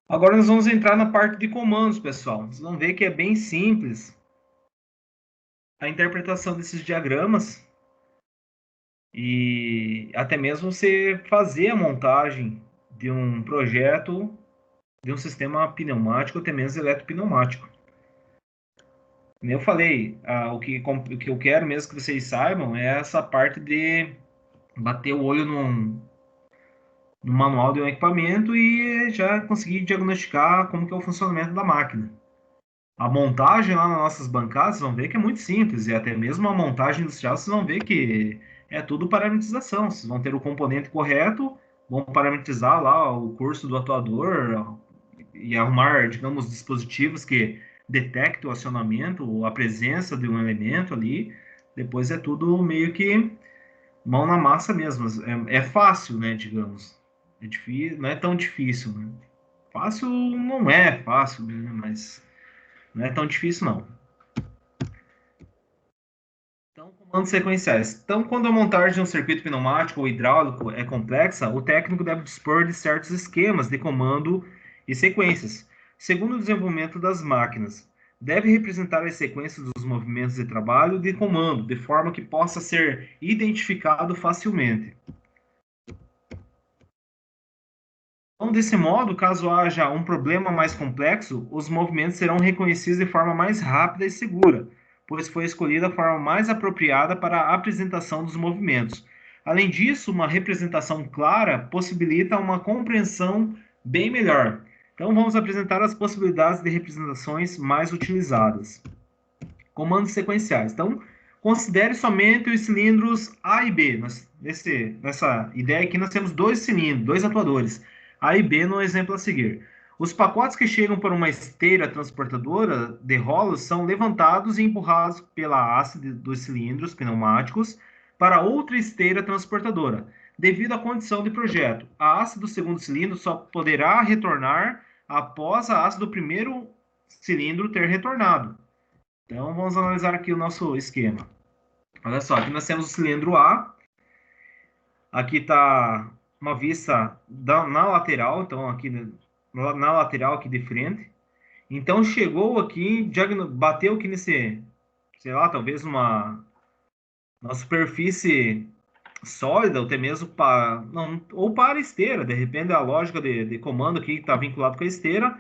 Agora nós vamos entrar na parte de comandos, pessoal. Vocês vão ver que é bem simples a interpretação desses diagramas e até mesmo você fazer a montagem de um projeto de um sistema pneumático, até mesmo eletropneumático. Como eu falei, o que eu quero mesmo que vocês saibam é essa parte de bater o olho no manual de um equipamento e já conseguir diagnosticar como que é o funcionamento da máquina. A montagem lá nas nossas bancadas, vocês vão ver que é muito simples, e até mesmo a montagem industrial, vocês vão ver que é tudo parametrização. Vocês vão ter o componente correto, vão parametrizar lá o curso do atuador e arrumar, digamos, dispositivos que detectam o acionamento, a presença de um elemento ali. Depois é tudo meio que mão na massa mesmo. É fácil, né, digamos. É difícil, não é tão difícil, né? Fácil não é fácil, né, mas não é tão difícil, não. Então, comandos sequenciais. Então, quando a montagem de um circuito pneumático ou hidráulico é complexa, o técnico deve dispor de certos esquemas de comando e sequências, segundo o desenvolvimento das máquinas. Deve representar as sequências dos movimentos de trabalho de comando, de forma que possa ser identificado facilmente. Então, desse modo, caso haja um problema mais complexo, os movimentos serão reconhecidos de forma mais rápida e segura, pois foi escolhida a forma mais apropriada para a apresentação dos movimentos. Além disso, uma representação clara possibilita uma compreensão bem melhor. Então, vamos apresentar as possibilidades de representações mais utilizadas. Comandos sequenciais. Então, considere somente os cilindros A e B. Nessa ideia aqui, nós temos dois cilindros, dois atuadores, A e B no exemplo a seguir. Os pacotes que chegam por uma esteira transportadora de rolos são levantados e empurrados pela haste dos cilindros pneumáticos para outra esteira transportadora. Devido à condição de projeto, a haste do segundo cilindro só poderá retornar após a haste do primeiro cilindro ter retornado. Então, vamos analisar aqui o nosso esquema. Olha só, aqui nós temos o cilindro A, aqui está uma vista na lateral, então aqui na lateral aqui de frente. Então, chegou aqui, bateu aqui nesse, sei lá, talvez uma superfície sólida, ou até mesmo para, não, ou para a esteira, de repente a lógica de comando aqui está vinculado com a esteira.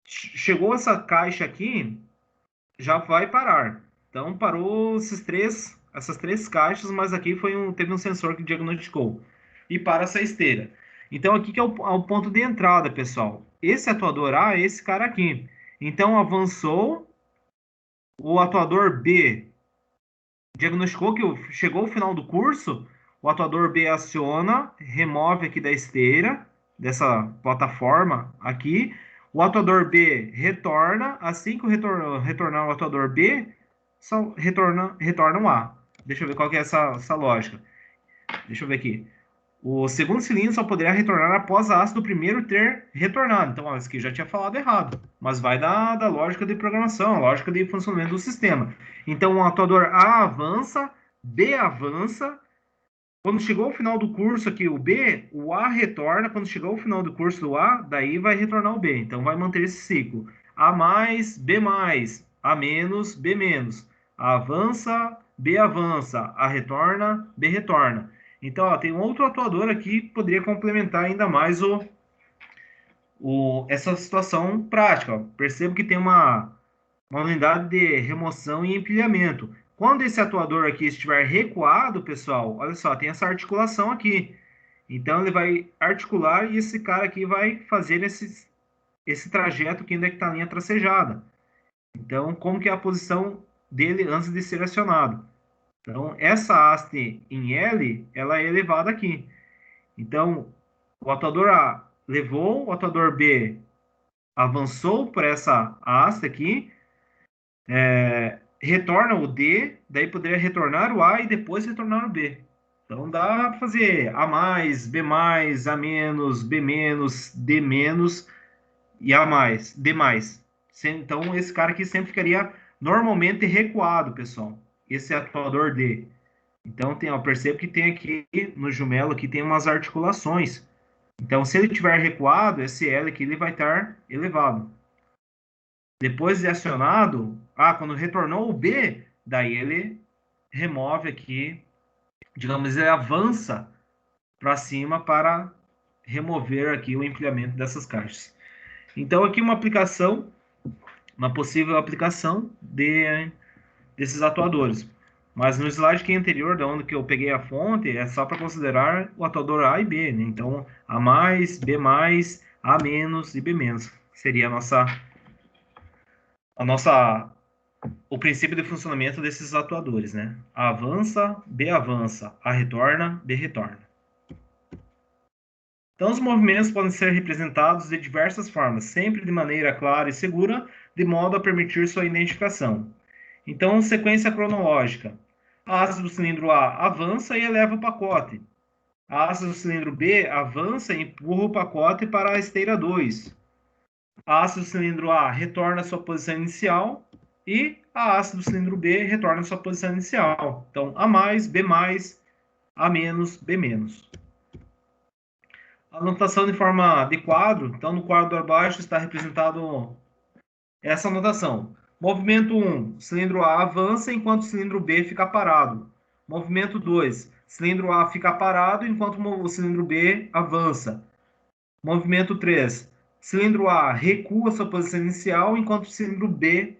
Chegou essa caixa aqui, já vai parar. Então parou essas três caixas, mas aqui teve um sensor que diagnosticou e para essa esteira. Então aqui que é o ponto de entrada, pessoal. Esse atuador A é esse cara aqui. Então avançou, o atuador B diagnosticou que chegou ao final do curso, o atuador B aciona, remove aqui da esteira, dessa plataforma aqui, o atuador B retorna, assim que retornar o atuador B, só retorna um A. Deixa eu ver qual que é essa lógica. Deixa eu ver aqui. O segundo cilindro só poderá retornar após a haste do primeiro ter retornado. Então, ó, isso aqui eu já tinha falado errado. Mas vai da lógica de programação, a lógica de funcionamento do sistema. Então, o atuador A avança, B avança. Quando chegou ao final do curso aqui, o B, o A retorna. Quando chegou ao final do curso do A, daí vai retornar o B. Então, vai manter esse ciclo. A mais, B mais, A menos, B menos. A avança, B avança. A retorna, B retorna. Então, ó, tem um outro atuador aqui que poderia complementar ainda mais essa situação prática. Ó. Percebo que tem uma unidade de remoção e empilhamento. Quando esse atuador aqui estiver recuado, pessoal, olha só, tem essa articulação aqui. Então, ele vai articular e esse cara aqui vai fazer esse trajeto que ainda está a linha tracejada. Então, como que é a posição dele antes de ser acionado? Então, essa haste em L, ela é elevada aqui. Então, o atuador A levou, o atuador B avançou por essa haste aqui, retorna o D, daí poderia retornar o A e depois retornar o B. Então dá para fazer A mais, B mais, A menos, B menos, D menos e A mais, D mais. Então esse cara aqui sempre ficaria normalmente recuado, pessoal. Esse atuador D. Então tem, ó, percebo que tem aqui no jumelo aqui tem umas articulações. Então, se ele tiver recuado, esse L aqui ele vai estar elevado. Depois de acionado, quando retornou o B, daí ele remove aqui, digamos, ele avança para cima para remover aqui o empilhamento dessas caixas. Então, aqui uma possível aplicação desses atuadores. Mas no slide que é anterior, da onde que eu peguei a fonte, é só para considerar o atuador A e B, né? Então, A mais, B mais, A menos e B menos. Seria a nossa, o princípio de funcionamento desses atuadores, né? A avança, B avança, A retorna, B retorna. Então, os movimentos podem ser representados de diversas formas, sempre de maneira clara e segura, de modo a permitir sua identificação. Então, sequência cronológica. A asa do cilindro A avança e eleva o pacote. A asa do cilindro B avança e empurra o pacote para a esteira 2. A asa do cilindro A retorna à sua posição inicial e a asa do cilindro B retorna à sua posição inicial. Então, A mais, B mais, A menos, B menos. A anotação de forma de quadro. Então, no quadro abaixo está representado essa anotação. Movimento 1, cilindro A avança enquanto o cilindro B fica parado. Movimento 2, cilindro A fica parado enquanto o cilindro B avança. Movimento 3, cilindro A recua sua posição inicial enquanto o cilindro B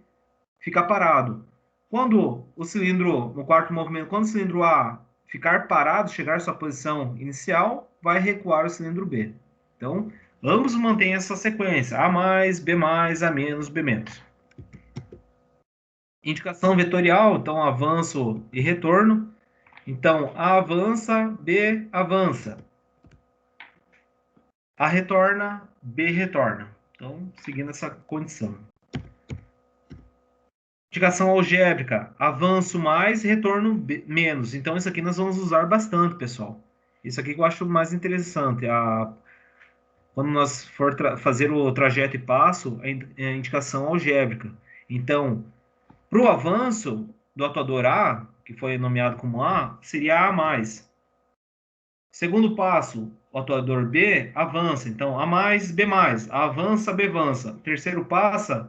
fica parado. No quarto movimento, quando o cilindro A ficar parado, chegar à sua posição inicial, vai recuar o cilindro B. Então, ambos mantêm essa sequência: A mais, B mais, A menos, B menos. Indicação vetorial, então avanço e retorno. Então, A avança, B avança. A retorna, B retorna. Então, seguindo essa condição. Indicação algébrica, avanço mais, retorno menos. Então, isso aqui nós vamos usar bastante, pessoal. Isso aqui que eu acho mais interessante. Quando nós for fazer o trajeto e passo, a indicação algébrica. Então, para o avanço do atuador A, que foi nomeado como A, seria A mais. Segundo passo, o atuador B avança. Então, A mais, B mais. A avança, B avança. Terceiro passo,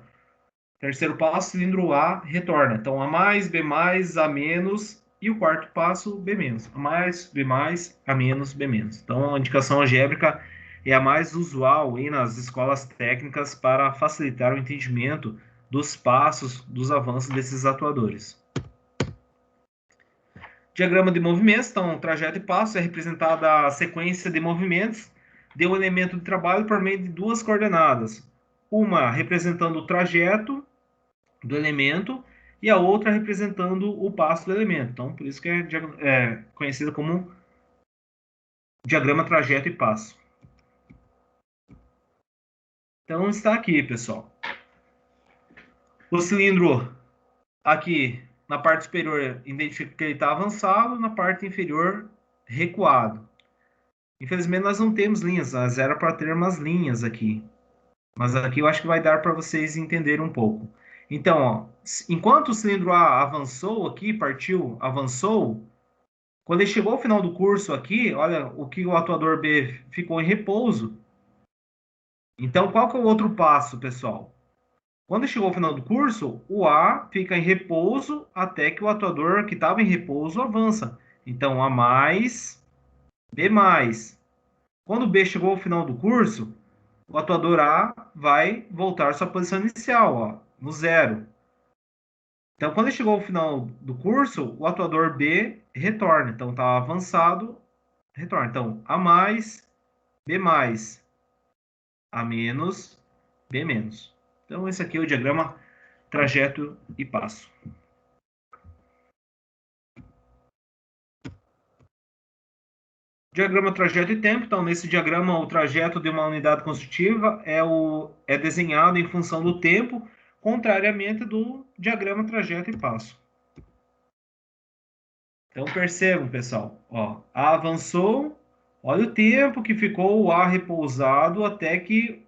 cilindro A retorna. Então, A mais, B mais, A menos. E o quarto passo, B menos. A mais, B mais, A menos, B menos. Então, a indicação algébrica é a mais usual aí nas escolas técnicas para facilitar o entendimento dos passos, dos avanços desses atuadores. Diagrama de movimentos, então, trajeto e passo é representada a sequência de movimentos de um elemento de trabalho por meio de duas coordenadas. Uma representando o trajeto do elemento e a outra representando o passo do elemento. Então, por isso que é conhecido como diagrama trajeto e passo. Então, está aqui, pessoal. O cilindro aqui na parte superior identifica que ele está avançado, na parte inferior recuado. Infelizmente nós não temos linhas, mas era para ter umas linhas aqui. Mas aqui eu acho que vai dar para vocês entenderem um pouco. Então, ó, enquanto o cilindro A avançou aqui, partiu, avançou, quando ele chegou ao final do curso aqui, olha o que o atuador B ficou em repouso. Então, qual que é o outro passo, pessoal? Quando chegou ao final do curso, o A fica em repouso até que o atuador que estava em repouso avança. Então, A mais, B mais. Quando o B chegou ao final do curso, o atuador A vai voltar à sua posição inicial, ó, no zero. Então, quando ele chegou ao final do curso, o atuador B retorna. Então, está avançado, retorna. Então, A mais, B mais, A menos, B menos. Então, esse aqui é o diagrama trajeto e passo. Diagrama trajeto e tempo. Então, nesse diagrama, o trajeto de uma unidade construtiva é desenhado em função do tempo, contrariamente do diagrama trajeto e passo. Então, percebam, pessoal. Ó, A avançou, olha o tempo que ficou o A repousado até que,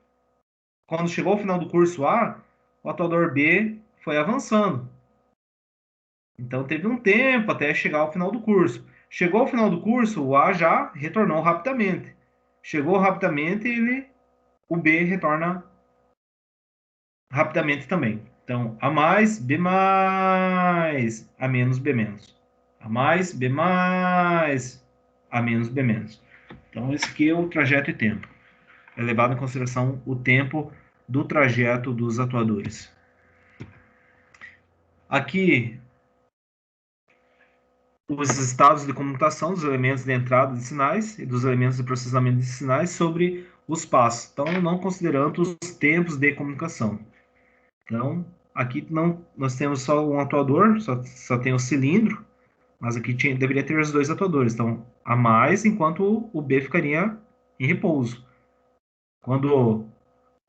quando chegou ao final do curso A, o atuador B foi avançando. Então, teve um tempo até chegar ao final do curso. Chegou ao final do curso, o A já retornou rapidamente. Chegou rapidamente, o B retorna rapidamente também. Então, A mais, B mais, A menos, B menos. A mais, B mais, A menos, B menos. Então, esse aqui é o trajeto e tempo. É levado em consideração o tempo do trajeto dos atuadores. Aqui, os estados de comutação dos elementos de entrada de sinais e dos elementos de processamento de sinais sobre os passos. Então, não considerando os tempos de comunicação. Então, aqui não, nós temos só um atuador, só tem o cilindro, mas aqui deveria ter os dois atuadores. Então, A mais, enquanto o B ficaria em repouso. Quando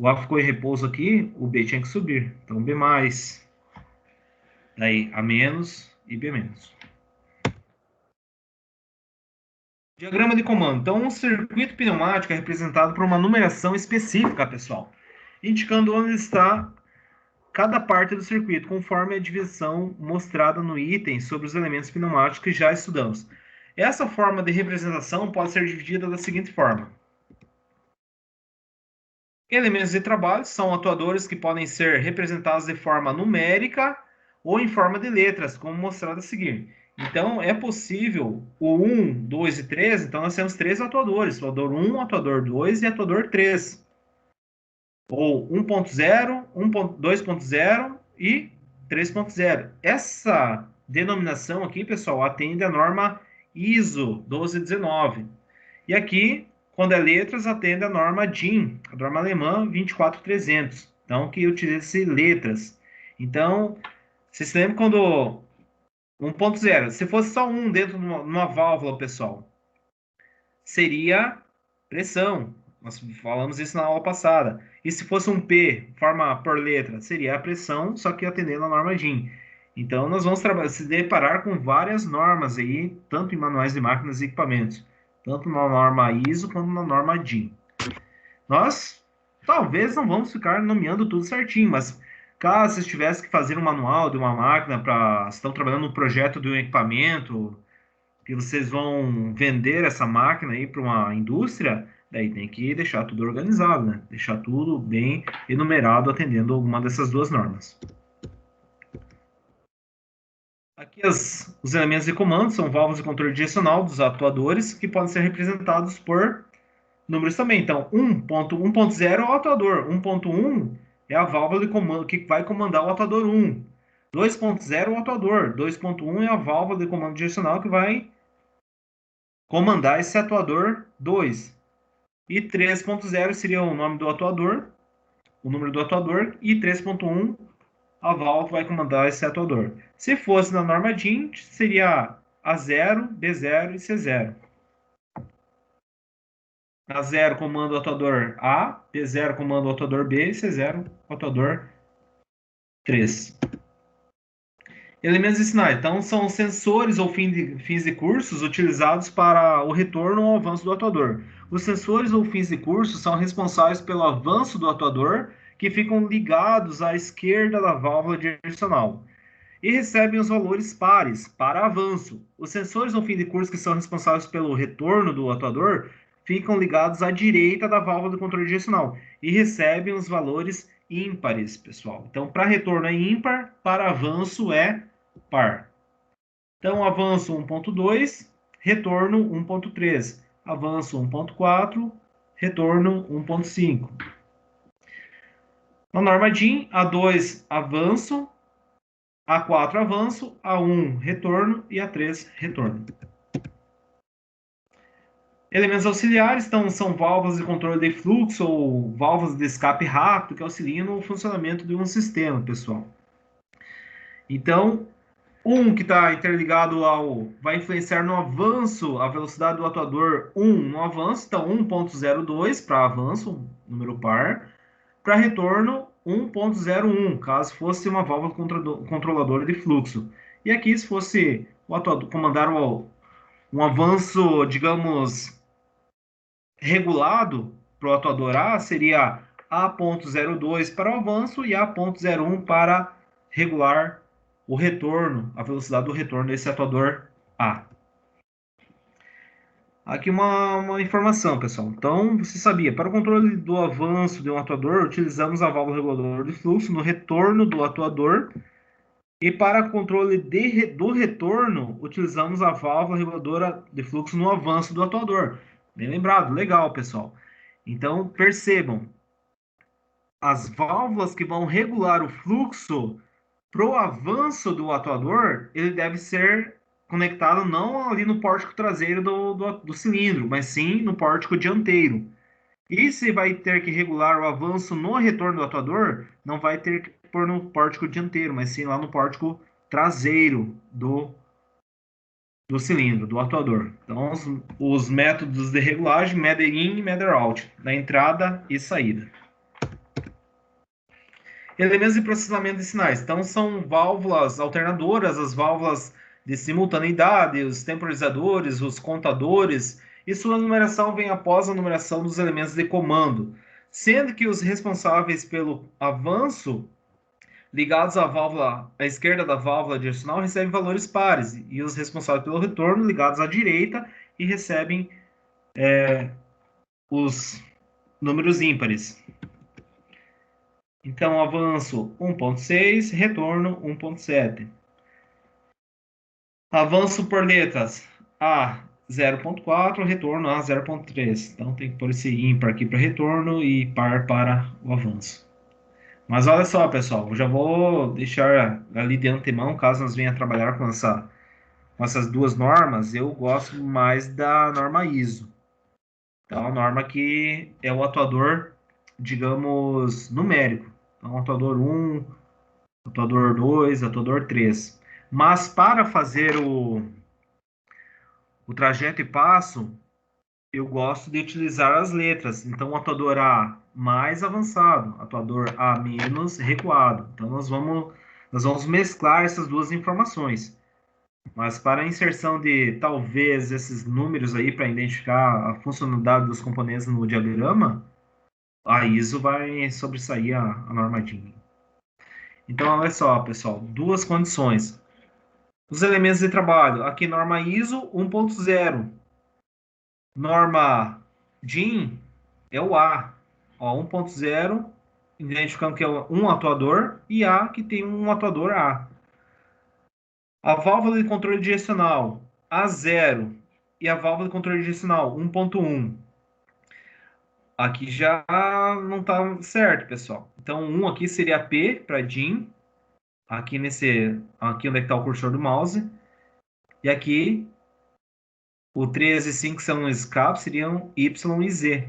o A ficou em repouso aqui, o B tinha que subir. Então, B mais, daí A menos e B menos. Diagrama de comando. Então, um circuito pneumático é representado por uma numeração específica, pessoal, indicando onde está cada parte do circuito, conforme a divisão mostrada no item sobre os elementos pneumáticos que já estudamos. Essa forma de representação pode ser dividida da seguinte forma: elementos de trabalho são atuadores que podem ser representados de forma numérica ou em forma de letras, como mostrado a seguir. Então, é possível o 1, 2 e 3, então nós temos três atuadores, atuador 1, atuador 2 e atuador 3. Ou 1.0, 2.0 e 3.0. Essa denominação aqui, pessoal, atende à norma ISO 1219. E aqui, quando é letras, atende à norma DIN, a norma alemã 24300. Então, que utiliza-se letras. Então, vocês se lembram quando 1.0, se fosse só um dentro de uma válvula, pessoal, seria pressão. Nós falamos isso na aula passada. E se fosse um P, forma por letra, seria a pressão, só que atendendo a norma DIN. Então, nós vamos se deparar com várias normas aí, tanto em manuais de máquinas e equipamentos, tanto na norma ISO quanto na norma DIN. Nós, talvez, não vamos ficar nomeando tudo certinho, mas caso vocês tivessem que fazer um manual de uma máquina para estão trabalhando no projeto de um equipamento, que vocês vão vender essa máquina aí para uma indústria, daí tem que deixar tudo organizado, né? Deixar tudo bem enumerado, atendendo alguma dessas duas normas. Aqui os elementos de comando são válvulas de controle direcional dos atuadores, que podem ser representados por números também. Então, 1.1.0 é o atuador, 1.1 é a válvula de comando que vai comandar o atuador 1. 2.0 é o atuador, 2.1 é a válvula de comando direcional que vai comandar esse atuador 2. E 3.0 seria o nome do atuador, o número do atuador, e 3.1 a válvula vai comandar esse atuador. Se fosse na norma DIN, seria A0, B0 e C0. A0 comanda o atuador A, B0 comanda o atuador B e C0 o atuador 3. Elementos de sinais. Então, são sensores ou fins de cursos utilizados para o retorno ou avanço do atuador. Os sensores ou fins de curso são responsáveis pelo avanço do atuador, que ficam ligados à esquerda da válvula direcional e recebem os valores pares para avanço. Os sensores ou fim de curso que são responsáveis pelo retorno do atuador ficam ligados à direita da válvula do controle direcional e recebem os valores ímpares, pessoal. Então, para retorno é ímpar, para avanço é par. Então, avanço 1.2, retorno 1.3. Avanço 1.4, retorno 1.5. Na norma DIN, A2, avanço, A4, avanço, A1, retorno e A3, retorno. Elementos auxiliares então, são válvulas de controle de fluxo ou válvulas de escape rápido que auxiliam no funcionamento de um sistema, pessoal. Então, um que está interligado ao... vai influenciar no avanço, a velocidade do atuador 1 no avanço, então 1.02 para avanço, número par, para retorno 1.01, caso fosse uma válvula controladora de fluxo. E aqui, se fosse o atuador comandar um avanço, digamos, regulado para o atuador A, seria A.02 para o avanço e A.01 para regular o retorno, a velocidade do retorno desse atuador A. Aqui uma informação, pessoal. Então, você sabia, para o controle do avanço de um atuador, utilizamos a válvula reguladora de fluxo no retorno do atuador. E para controle do retorno, utilizamos a válvula reguladora de fluxo no avanço do atuador. Bem lembrado, legal, pessoal. Então, percebam, as válvulas que vão regular o fluxo para o avanço do atuador, ele deve ser conectado não ali no pórtico traseiro do cilindro, mas sim no pórtico dianteiro. E se vai ter que regular o avanço no retorno do atuador, não vai ter que pôr no pórtico dianteiro, mas sim lá no pórtico traseiro do cilindro, do atuador. Então, os métodos de regulagem, meter in e meter out, na entrada e saída. Elementos de processamento de sinais. Então, são válvulas alternadoras, as válvulas de simultaneidade, os temporizadores, os contadores, e sua numeração vem após a numeração dos elementos de comando, sendo que os responsáveis pelo avanço, ligados à válvula à esquerda da válvula direcional, recebem valores pares, e os responsáveis pelo retorno, ligados à direita, e recebem os números ímpares. Então, avanço 1.6, retorno 1.7. Avanço por letras. A 0.4, retorno a 0.3. Então tem que pôr esse ímpar aqui para retorno e par para o avanço. Mas olha só, pessoal, eu já vou deixar ali de antemão, caso nós venha trabalhar com essas duas normas, eu gosto mais da norma ISO. Então, a norma que é o atuador, digamos, numérico. Então, atuador 1, atuador 2, atuador 3. Mas para fazer o trajeto e passo, eu gosto de utilizar as letras. Então, atuador A mais avançado, atuador A menos recuado. Então, nós vamos mesclar essas duas informações. Mas para a inserção de talvez esses números aí para identificar a funcionalidade dos componentes no diagrama, a ISO vai sobressair a norma DIN. Então, olha só, pessoal, duas condições. Os elementos de trabalho, aqui norma ISO 1.0. Norma DIN é o A. Ó, 1.0, identificando que é um atuador, e A, que tem um atuador A. A válvula de controle direcional, A0, e a válvula de controle direcional, 1.1. Aqui já não está certo, pessoal. Então, 1 aqui seria P para DIN, aqui aqui onde está o cursor do mouse, e aqui o 3 e 5 são escape, seriam Y e Z.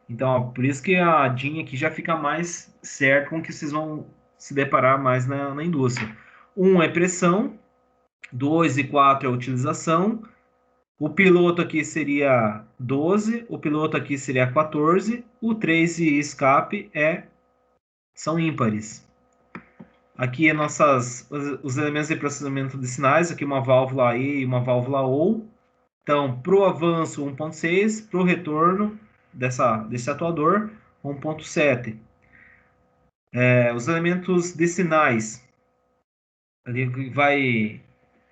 Então, ó, por isso que a DIN aqui já fica mais certo com o que vocês vão se deparar mais na indústria. 1 é pressão, 2 e 4 é utilização, o piloto aqui seria 12, o piloto aqui seria 14, o 3 e escape são ímpares. Aqui os elementos de processamento de sinais, aqui uma válvula E e uma válvula OU. Então, para o avanço 1.6, para o retorno desse atuador 1.7. Os elementos de sinais, ali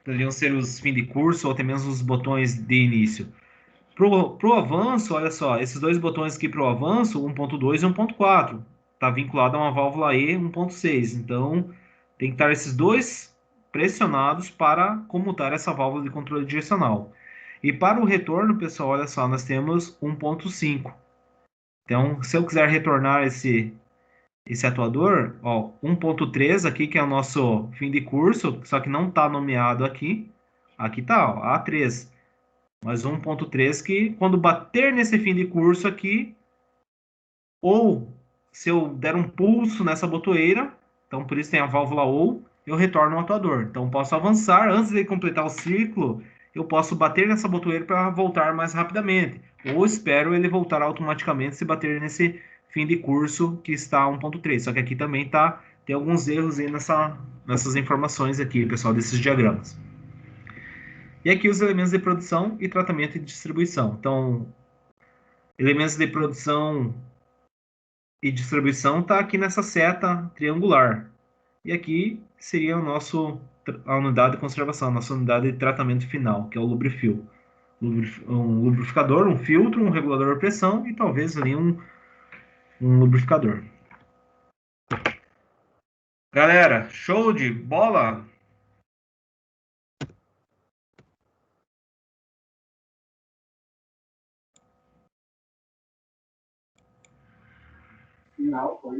poderiam ser os fim de curso ou até mesmo os botões de início. Pro avanço, olha só, esses dois botões aqui para o avanço, 1.2 e 1.4, está vinculado a uma válvula E 1.6. Então, tem que estar esses dois pressionados para comutar essa válvula de controle direcional. E para o retorno, pessoal, olha só, nós temos 1.5. Então, se eu quiser retornar esse atuador, ó, 1.3 aqui, que é o nosso fim de curso, só que não está nomeado aqui. Aqui está, ó, A3. Mas 1.3 que, quando bater nesse fim de curso aqui, ou se eu der um pulso nessa botoeira, então por isso tem a válvula ou, eu retorno o atuador. Então posso avançar, antes de completar o ciclo, eu posso bater nessa botoeira para voltar mais rapidamente. Ou espero ele voltar automaticamente se bater nesse fim de curso que está 1.3. Só que aqui também tem alguns erros aí nessas informações aqui, pessoal, desses diagramas. E aqui os elementos de produção e tratamento e distribuição. Então, elementos de produção e distribuição está aqui nessa seta triangular. E aqui seria a unidade de conservação, a nossa unidade de tratamento final, que é o lubrifil. um lubrificador, um filtro, um regulador de pressão e talvez ali um lubrificador. Galera, show de bola? Final foi